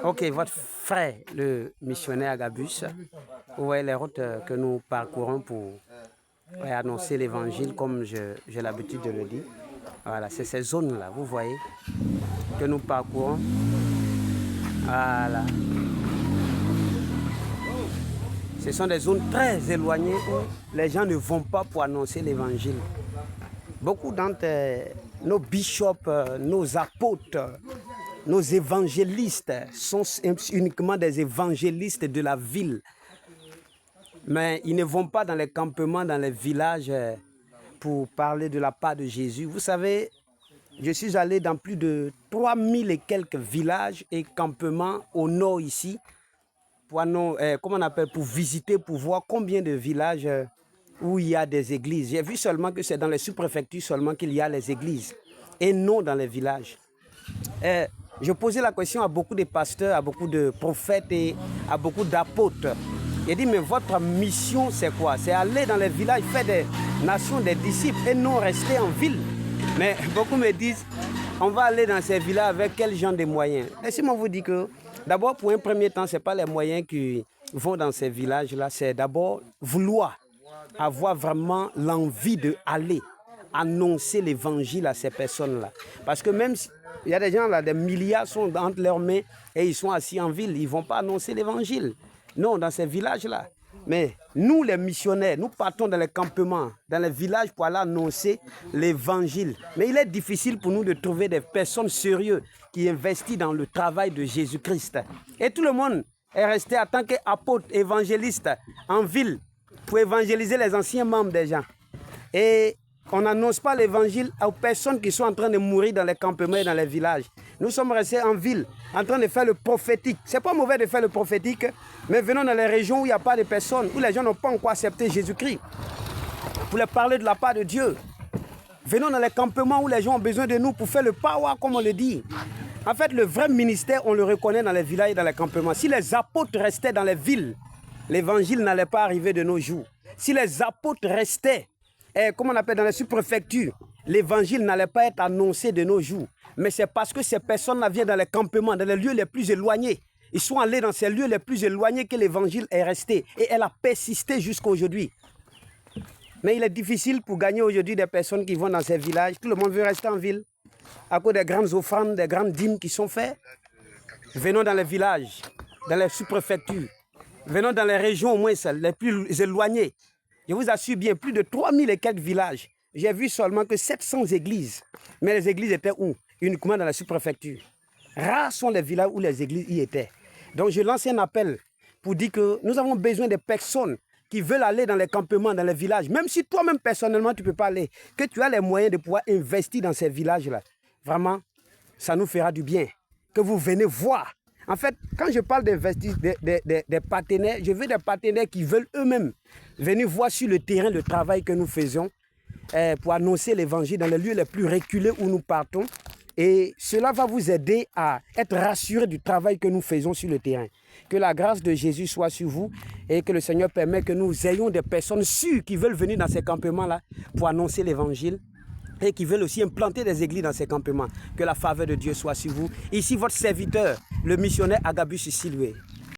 Ok, votre frère, le missionnaire Agabus, vous voyez les routes que nous parcourons pour annoncer l'évangile comme j'ai l'habitude de le dire. Voilà, c'est ces zones-là, vous voyez, que nous parcourons. Voilà. Ce sont des zones très éloignées où les gens ne vont pas pour annoncer l'évangile. Beaucoup d'entre nos bishops, nos apôtres, nos évangélistes sont uniquement des évangélistes de la ville. Mais ils ne vont pas dans les campements, dans les villages pour parler de la part de Jésus. Vous savez, je suis allé dans plus de 3000 et quelques villages et campements au nord ici, pour visiter, pour voir combien de villages où il y a des églises. J'ai vu seulement que c'est dans les sous-préfectures seulement qu'il y a les églises et non dans les villages. Je posais la question à beaucoup de pasteurs, à beaucoup de prophètes et à beaucoup d'apôtres. J'ai dit, mais votre mission, c'est quoi? C'est aller dans les villages, faire des nations, des disciples et non rester en ville. Mais beaucoup me disent, on va aller dans ces villages avec quel genre de moyens? Laissez-moi vous dire que, d'abord, pour un premier temps, ce n'est pas les moyens qui vont dans ces villages-là, c'est d'abord vouloir avoir vraiment l'envie d'aller annoncer l'évangile à ces personnes-là. Parce que même si il y a des gens là, des milliards sont entre leurs mains et ils sont assis en ville, ils ne vont pas annoncer l'évangile. Non, dans ces villages-là. Mais nous, les missionnaires, nous partons dans les campements, dans les villages pour aller annoncer l'évangile. Mais il est difficile pour nous de trouver des personnes sérieuses qui investissent dans le travail de Jésus-Christ. Et tout le monde est resté en tant qu'apôtre, évangéliste en ville pour évangéliser les anciens membres des gens. Et on n'annonce pas l'évangile aux personnes qui sont en train de mourir dans les campements et dans les villages. Nous sommes restés en ville, en train de faire le prophétique. Ce n'est pas mauvais de faire le prophétique, mais venons dans les régions où il n'y a pas de personnes, où les gens n'ont pas encore accepté Jésus-Christ, pour leur parler de la part de Dieu. Venons dans les campements où les gens ont besoin de nous pour faire le power, comme on le dit. En fait, le vrai ministère, on le reconnaît dans les villages et dans les campements. Si les apôtres restaient dans les villes, l'évangile n'allait pas arriver de nos jours. Si les apôtres restaient dans les sous-préfectures, l'évangile n'allait pas être annoncé de nos jours. Mais c'est parce que ces personnes-là viennent dans les campements, dans les lieux les plus éloignés. Ils sont allés dans ces lieux les plus éloignés que l'évangile est resté. Et elle a persisté jusqu'à aujourd'hui. Mais il est difficile pour gagner aujourd'hui des personnes qui vont dans ces villages. Tout le monde veut rester en ville. À cause des grandes offrandes, des grandes dîmes qui sont faites. Venons dans les villages, dans les sous-préfectures. Venons dans les régions au moins les plus éloignées. Je vous assure bien, plus de 3000 et quelques villages. J'ai vu seulement que 700 églises. Mais les églises étaient où? Uniquement dans la sous-préfecture. Rares sont les villages où les églises y étaient. Donc je lance un appel pour dire que nous avons besoin de personnes qui veulent aller dans les campements, dans les villages. Même si toi-même personnellement tu ne peux pas aller, que tu as les moyens de pouvoir investir dans ces villages-là. Vraiment, ça nous fera du bien. Que vous venez voir. En fait, quand je parle d'investir des partenaires, je veux des partenaires qui veulent eux-mêmes venir voir sur le terrain le travail que nous faisons pour annoncer l'évangile dans les lieux les plus reculés où nous partons. Et cela va vous aider à être rassuré du travail que nous faisons sur le terrain. Que la grâce de Jésus soit sur vous et que le Seigneur permette que nous ayons des personnes sûres qui veulent venir dans ces campements-là pour annoncer l'évangile et qui veulent aussi implanter des églises dans ces campements. Que la faveur de Dieu soit sur vous. Ici, votre serviteur, le missionnaire Agabus Siloué.